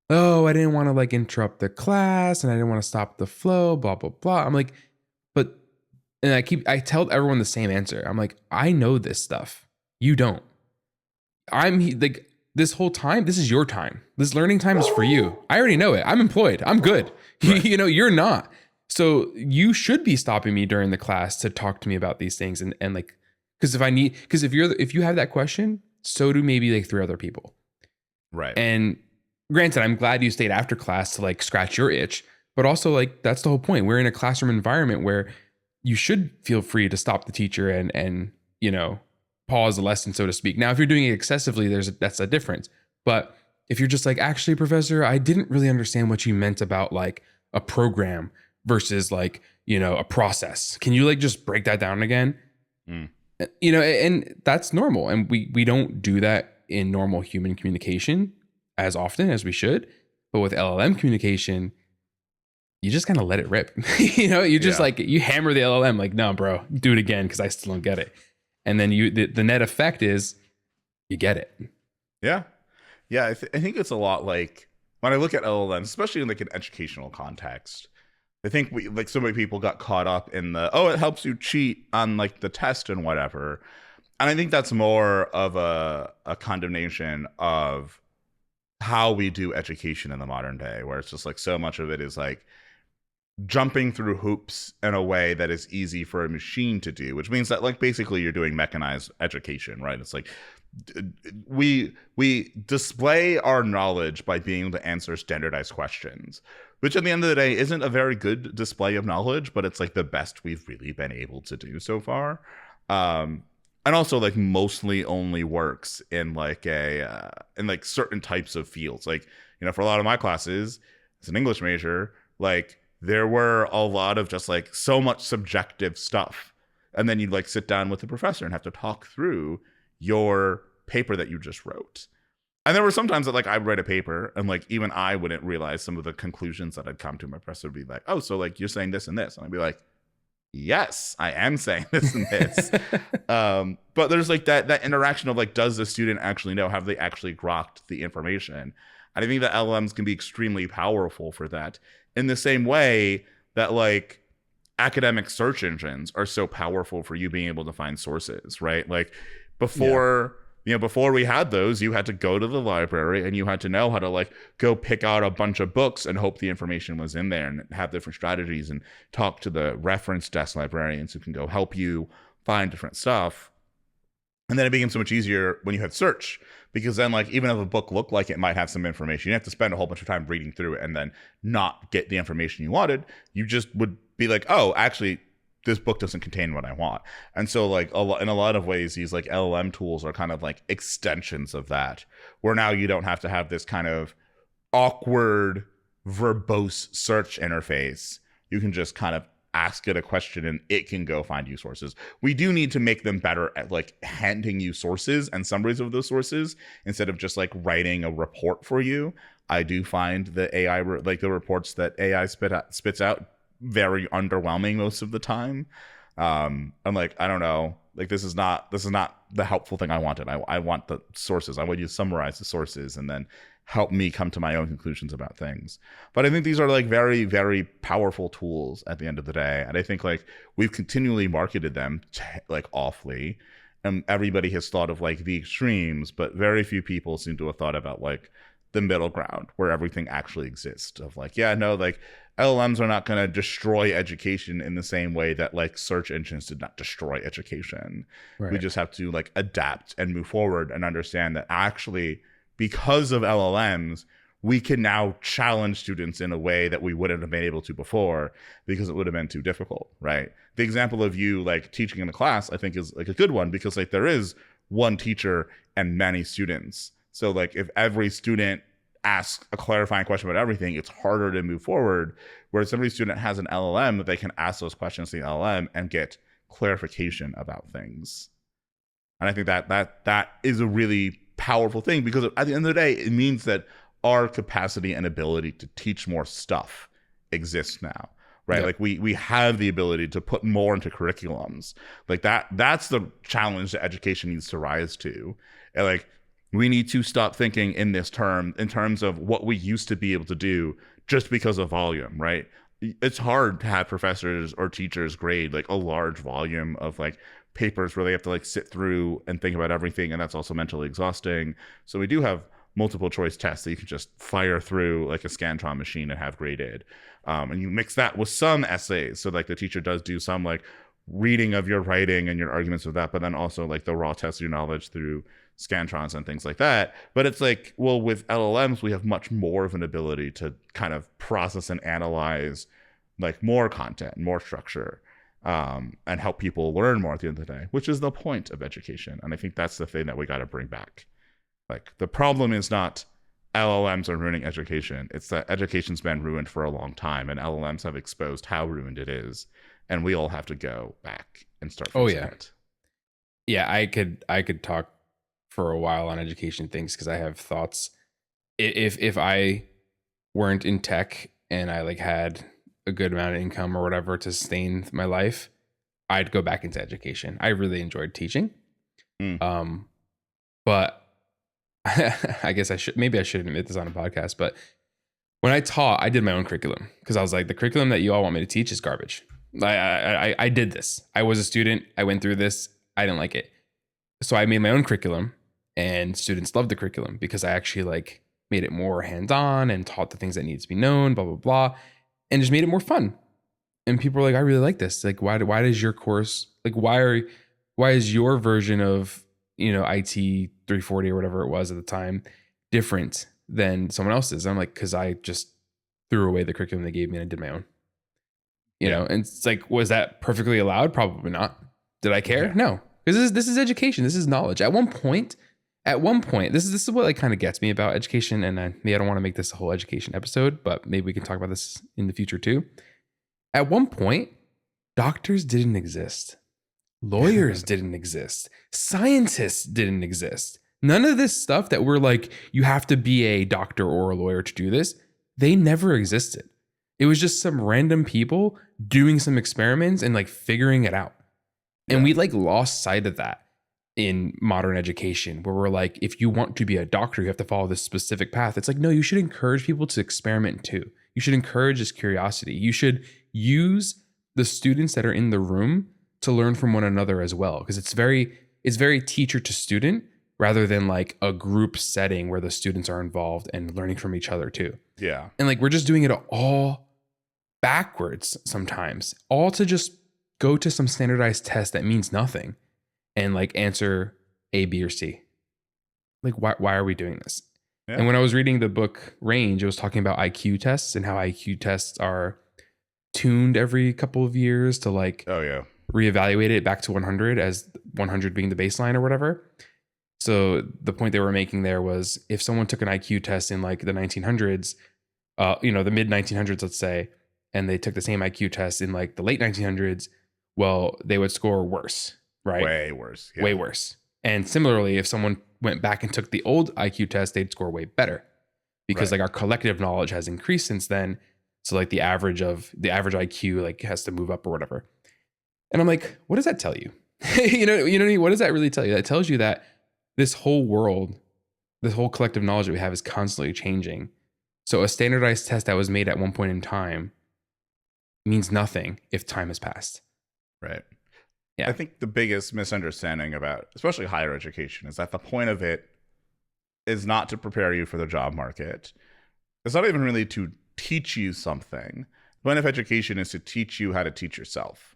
Oh, I didn't want to like interrupt the class and I didn't want to stop the flow, blah, blah, blah. I'm like, and I tell everyone the same answer. I'm like, I know this stuff. You don't. I'm like, this whole time, this is your time. This learning time is for you. I already know it. I'm employed. I'm good. Right. You're not. So you should be stopping me during the class to talk to me about these things. And like, because if you have that question, so do maybe like 3 other people. Right. And granted, I'm glad you stayed after class to like scratch your itch, but also like, that's the whole point. We're in a classroom environment where you should feel free to stop the teacher and pause the lesson, so to speak. Now, if you're doing it excessively, that's a difference. But if you're just like, actually, professor, I didn't really understand what you meant about like a program versus like, a process. Can you like just break that down again? And that's normal. And we don't do that in normal human communication as often as we should. But with LLM communication, you just kind of let it rip. You just like, you hammer the LLM like, no, bro, do it again because I still don't get it. And then the net effect is you get it. Yeah. Yeah. I think it's a lot like when I look at LLMs, especially in like an educational context, I think so many people got caught up in it helps you cheat on like the test and whatever. And I think that's more of a condemnation of how we do education in the modern day, where it's just like so much of it is like jumping through hoops in a way that is easy for a machine to do, which means that like basically you're doing mechanized education, right? It's like we display our knowledge by being able to answer standardized questions, which at the end of the day isn't a very good display of knowledge, but it's like the best we've really been able to do so far. And also like mostly only works in like in like certain types of fields. Like, for a lot of my classes as an English major, like there were a lot of just like so much subjective stuff. And then you'd like sit down with the professor and have to talk through your paper that you just wrote. And there were some times that like I'd write a paper and like even I wouldn't realize some of the conclusions that I'd come to. My professor would be like, oh, so like you're saying this and this. And I'd be like, yes, I am saying this and this. But there's like that interaction of like, does the student actually know? Have they actually grokked the information? And I think that LLMs can be extremely powerful for that, in the same way that like academic search engines are so powerful for you being able to find sources, right? Like before, before we had those, you had to go to the library and you had to know how to like go pick out a bunch of books and hope the information was in there, and have different strategies and talk to the reference desk librarians who can go help you find different stuff. And then it became so much easier when you had search, because then like even if a book looked like it might have some information, you have to spend a whole bunch of time reading through it and then not get the information you wanted. You just would be like, oh, actually, this book doesn't contain what I want. And so like in a lot of ways, these like LLM tools are kind of like extensions of that, where now you don't have to have this kind of awkward, verbose search interface. You can just kind of ask it a question and it can go find you sources. We do need to make them better at like handing you sources and summaries of those sources instead of just like writing a report for you. I do find the AI, like the reports that AI spits out very underwhelming most of the time. I'm like, I don't know, like this is not the helpful thing I wanted. I want the sources. I want you to summarize the sources and then help me come to my own conclusions about things. But I think these are like very, very powerful tools at the end of the day. And I think like we've continually marketed them like awfully. And everybody has thought of like the extremes, but very few people seem to have thought about like the middle ground where everything actually exists, of like, yeah, no, like LLMs are not going to destroy education in the same way that like search engines did not destroy education. Right. We just have to like adapt and move forward and understand that actually, because of LLMs, we can now challenge students in a way that we wouldn't have been able to before, because it would have been too difficult, right? The example of you like teaching in a class, I think, is like a good one, because like there is one teacher and many students. So like if every student asks a clarifying question about everything, it's harder to move forward. Whereas every student has an LLM that they can ask those questions to the LLM and get clarification about things. And I think that is a really powerful thing, because at the end of the day, it means that our capacity and ability to teach more stuff exists now, right? Like we have the ability to put more into curriculums. Like that's the challenge that education needs to rise to. And like we need to stop thinking in terms of what we used to be able to do just because of volume, right? It's hard to have professors or teachers grade like a large volume of like papers where they have to like sit through and think about everything, and that's also mentally exhausting. So we do have multiple choice tests that you can just fire through like a Scantron machine and have graded, and you mix that with some essays, so like the teacher does do some like reading of your writing and your arguments of that, but then also like the raw test your knowledge through Scantrons and things like that. But it's like, well, with LLMs we have much more of an ability to kind of process and analyze like more content, more structure, and help people learn more at the end of the day, which is the point of education. And I think that's the thing that we got to bring back. Like the problem is not LLMs are ruining education. It's that education's been ruined for a long time, and LLMs have exposed how ruined it is. And we all have to go back and start fixing it. Yeah, I could talk for a while on education things, because I have thoughts. If I weren't in tech and I like had a good amount of income or whatever to sustain my life, I'd go back into education. I really enjoyed teaching. But I guess I shouldn't admit this on a podcast, but when I taught, I did my own curriculum, because I was like, the curriculum that you all want me to teach is garbage. I did this. I was a student. I went through this. I didn't like it. So I made my own curriculum, and students loved the curriculum because I actually like made it more hands-on and taught the things that need to be known, blah, blah, blah, and just made it more fun. And people were like, I really like this. Like, why does your course, like, why is your version of, IT 340 or whatever it was at the time different than someone else's? And I'm like, because I just threw away the curriculum they gave me and I did my own. You know, and it's like, was that perfectly allowed? Probably not. Did I care? No. Because this is education. This is knowledge. At one point, at one point, this is what like kind of gets me about education, and maybe I don't want to make this a whole education episode, but maybe we can talk about this in the future too. At one point, doctors didn't exist. Lawyers didn't exist. Scientists didn't exist. None of this stuff that we're like, you have to be a doctor or a lawyer to do this, they never existed. It was just some random people doing some experiments and like figuring it out. And we like lost sight of that in modern education, where we're like, if you want to be a doctor, you have to follow this specific path. It's like, no, you should encourage people to experiment too. You should encourage this curiosity. You should use the students that are in the room to learn from one another as well. Because it's very teacher to student rather than like a group setting where the students are involved and learning from each other too. Yeah. And like, we're just doing it all backwards sometimes, all to just go to some standardized test that means nothing and like answer A, B, or C. Like, why are we doing this? Yeah. And when I was reading the book Range, it was talking about IQ tests and how IQ tests are tuned every couple of years to like, reevaluate it back to 100, as 100 being the baseline or whatever. So the point they were making there was, if someone took an IQ test in like the 1900s, the mid 1900s, let's say, and they took the same IQ test in like the late 1900s, well, they would score worse, right? Way worse. Yeah. Way worse. And similarly, if someone went back and took the old IQ test, they'd score way better, because like our collective knowledge has increased since then. So like the average IQ like has to move up or whatever. And I'm like, what does that tell you? you know what I mean? What does that really tell you? That tells you that this whole world, this whole collective knowledge that we have is constantly changing. So a standardized test that was made at one point in time means nothing if time has passed. Right. Yeah. I think the biggest misunderstanding about, especially higher education, is that the point of it is not to prepare you for the job market. It's not even really to teach you something. The point of education is to teach you how to teach yourself.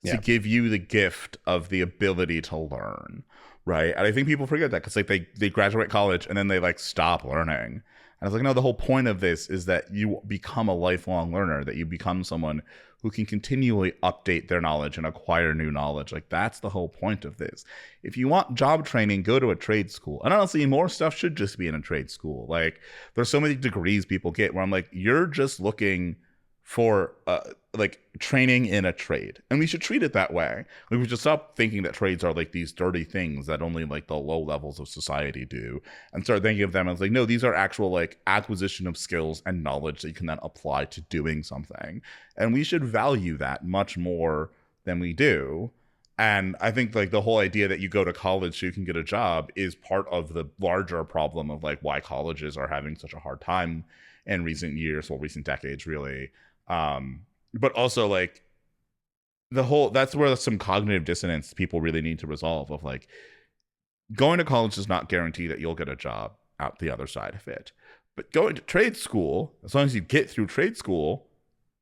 To give you the gift of the ability to learn, right? And I think people forget that, because like they graduate college and then they like stop learning. And I was like, no, the whole point of this is that you become a lifelong learner, that you become someone who can continually update their knowledge and acquire new knowledge. Like, that's the whole point of this. If you want job training, go to a trade school. And honestly, more stuff should just be in a trade school. Like, there's so many degrees people get where I'm like, you're just looking for like training in a trade, and we should treat it that way. We should stop thinking that trades are like these dirty things that only like the low levels of society do, and start thinking of them as like, no, these are actual like acquisition of skills and knowledge that you can then apply to doing something. And we should value that much more than we do. And I think like the whole idea that you go to college so you can get a job is part of the larger problem of like why colleges are having such a hard time in recent years, or recent decades really. But also like that's where some cognitive dissonance people really need to resolve, of like, going to college does not guarantee that you'll get a job out the other side of it. But going to trade school, as long as you get through trade school,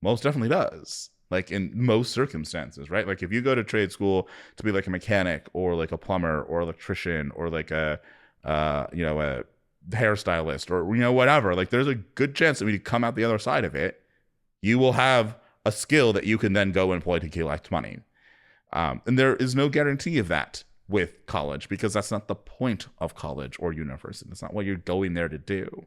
most definitely does. Like in most circumstances, right? Like if you go to trade school to be like a mechanic or like a plumber or electrician or like a hairstylist or whatever, like there's a good chance that when you come out the other side of it, you will have a skill that you can then go employ to collect money. And there is no guarantee of that with college, because that's not the point of college or university. That's not what you're going there to do.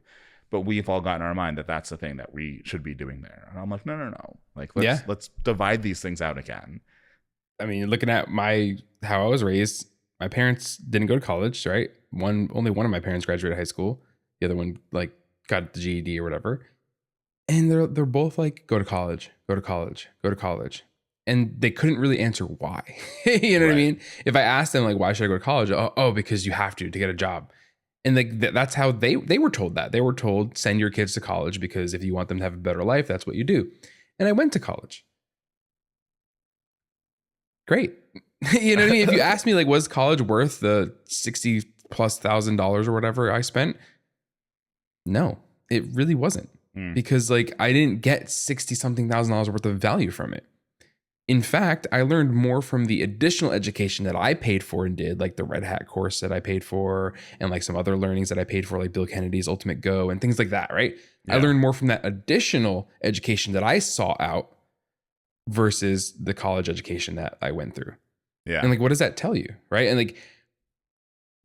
But we've all gotten in our mind that that's the thing that we should be doing there. And I'm like, no. Like, let's divide these things out again. I mean, looking at how I was raised, my parents didn't go to college, right? Only one of my parents graduated high school. The other one like got the GED or whatever. And they're both like, go to college. And they couldn't really answer why. You know what I mean? If I asked them like, why should I go to college? Oh, because you have to get a job. And like that's how they were told that. They were told, send your kids to college, because if you want them to have a better life, that's what you do. And I went to college. Great. You know what I mean? If you ask me like, was college worth the $60,000+ or whatever I spent? No, it really wasn't. Because like I didn't get $60-something thousand worth of value from it. In fact, I learned more from the additional education that I paid for and did, like the Red Hat course that I paid for, and like some other learnings that I paid for, like Bill Kennedy's Ultimate Go and things like that, right? Yeah. I learned more from that additional education that I sought out versus the college education that I went through. Yeah. And like, what does that tell you, right? And like,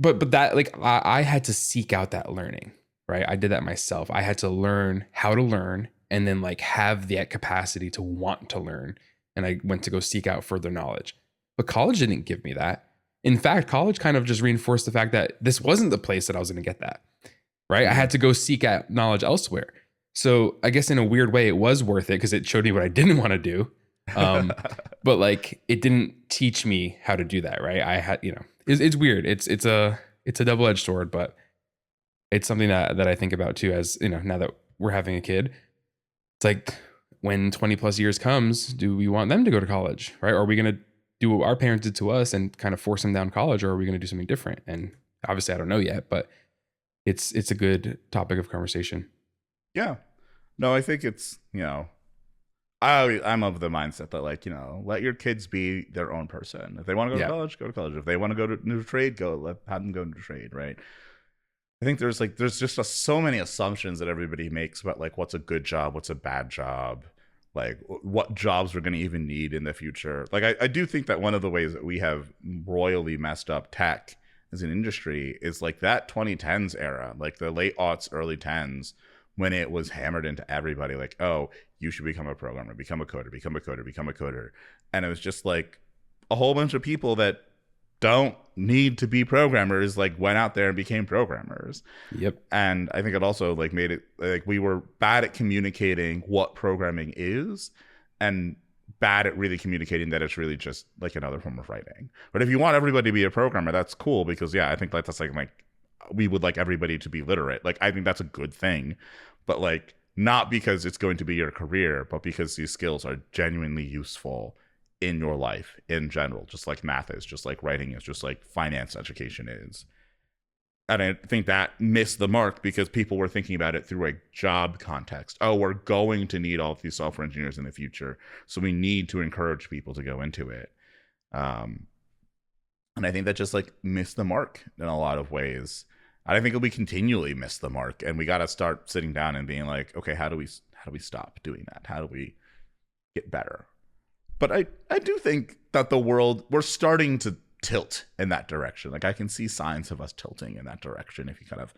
but that, like, I had to seek out that learning, right? I did that myself. I had to learn how to learn, and then like have the capacity to want to learn. And I went to go seek out further knowledge. But college didn't give me that. In fact, college kind of just reinforced the fact that this wasn't the place that I was going to get that, right? I had to go seek out knowledge elsewhere. So I guess in a weird way, it was worth it because it showed me what I didn't want to do. But like, it didn't teach me how to do that, right? I had, it's weird. It's a double-edged sword, but it's something that I think about too, as now that we're having a kid. It's like, when 20 plus years comes, do we want them to go to college, right? Or are we going to do what our parents did to us and kind of force them down college, or are we going to do something different? And obviously I don't know yet, but it's a good topic of conversation. Yeah. No, I think it's, I'm of the mindset that, like, let your kids be their own person. If they want to go to college, go to college. If they want to go to new trade, have them go into trade, right? I think there's just so many assumptions that everybody makes about like what's a good job, what's a bad job, like what jobs we're going to even need in the future. Like I do think that one of the ways that we have royally messed up tech as an industry is like that 2010s era, like the late aughts, early 10s, when it was hammered into everybody, like, oh, you should become a programmer, become a coder, become a coder, become a coder. And it was just like a whole bunch of people that don't need to be programmers like went out there and became programmers. Yep. And I think it also like made it like we were bad at communicating what programming is and bad at really communicating that it's really just like another form of writing. But if you want everybody to be a programmer, that's cool, because I think that's like we would like everybody to be literate. Like I think that's a good thing, but like not because it's going to be your career, but because these skills are genuinely useful in your life in general, just like math is, just like writing is, just like finance education is. And I think that missed the mark because people were thinking about it through a job context. Oh, we're going to need all of these software engineers in the future, so we need to encourage people to go into it. And I think that just like missed the mark in a lot of ways. And I think we continually miss the mark, and we got to start sitting down and being like, okay, how do we stop doing that? How do we get better? But I do think that we're starting to tilt in that direction. Like I can see signs of us tilting in that direction if you kind of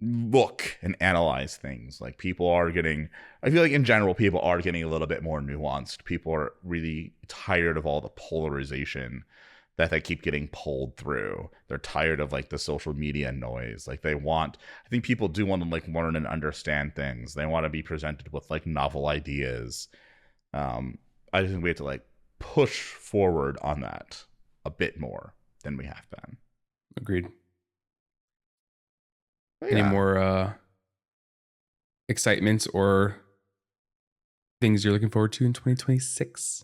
look and analyze things. Like I feel like in general, people are getting a little bit more nuanced. People are really tired of all the polarization that they keep getting pulled through. They're tired of like the social media noise. Like I think people do want to like learn and understand things. They want to be presented with like novel ideas. I just think we have to like push forward on that a bit more than we have been. Agreed. Any more excitements or things you're looking forward to in 2026?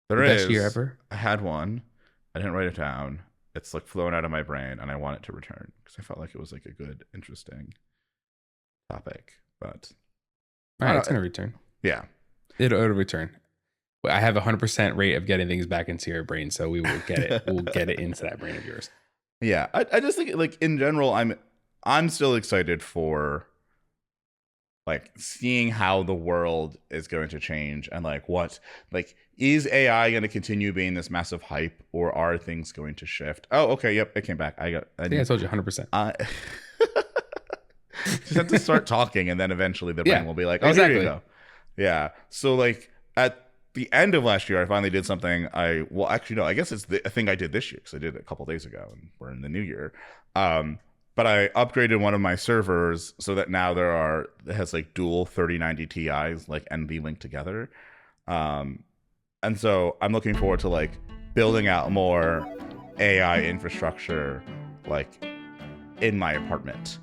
There is. Best year ever? I had one. I didn't write it down. It's like flown out of my brain, and I want it to return because I felt like it was like a good, interesting topic. But all right, it's gonna return. Yeah, it'll return. I have 100% rate of getting things back into your brain, so we will get it. We'll get it into that brain of yours. Yeah, I just think like in general, I'm still excited for like seeing how the world is going to change, and like is AI going to continue being this massive hype, or are things going to shift? Oh, okay, yep, it came back. I think I told you 100%. Just have to start talking, and then eventually the brain will be like, oh, exactly. Here you go. Yeah. So like at the end of last year, I finally did something. I guess it's the thing I did this year, because I did it a couple days ago, and we're in the new year. But I upgraded one of my servers so that now it has like dual 3090 Ti's like NV linked together. And so I'm looking forward to like building out more AI infrastructure like in my apartment,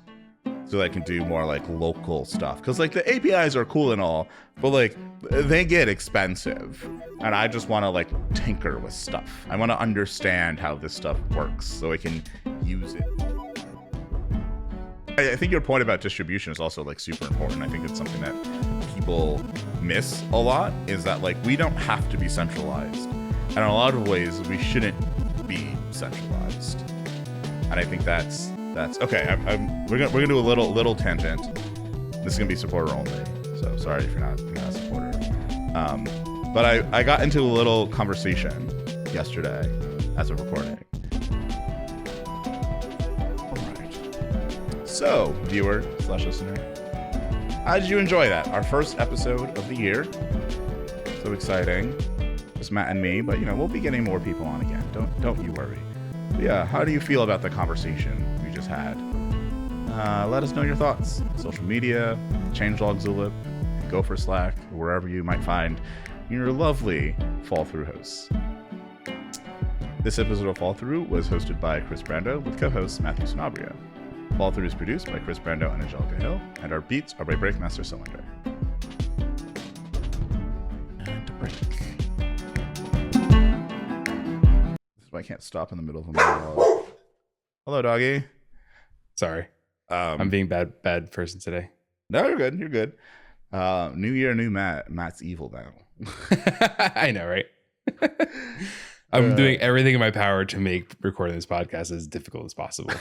so that I can do more like local stuff. Because like the APIs are cool and all, but like they get expensive, and I just want to like tinker with stuff. I want to understand how this stuff works so I can use it. I think your point about distribution is also like super important. I think it's something that people miss a lot, is that like we don't have to be centralized, and in a lot of ways we shouldn't be centralized. And I think that's okay. We're gonna do a little tangent. This is gonna be supporter only, so sorry if you're not a supporter. But I got into a little conversation yesterday as of recording. So, viewer/listener, how did you enjoy that? Our first episode of the year. So exciting. Just Matt and me, but we'll be getting more people on again. Don't you worry. But yeah, how do you feel about the conversation we just had? Let us know your thoughts. Social media, changelog Zulip, Gopher Slack, or wherever you might find your lovely Fall Through hosts. This episode of Fall Through was hosted by Chris Brando with co-host Matthew Sanabria. Fall Through is produced by Chris Brando and Angelica Hill, and our beats are by Breakmaster Cylinder. And a break. This is why I can't stop in the middle of a monologue. Hello, doggy. Sorry. I'm being bad person today. No, you're good. You're good. New year, new Matt. Matt's evil now. I know, right? I'm doing everything in my power to make recording this podcast as difficult as possible.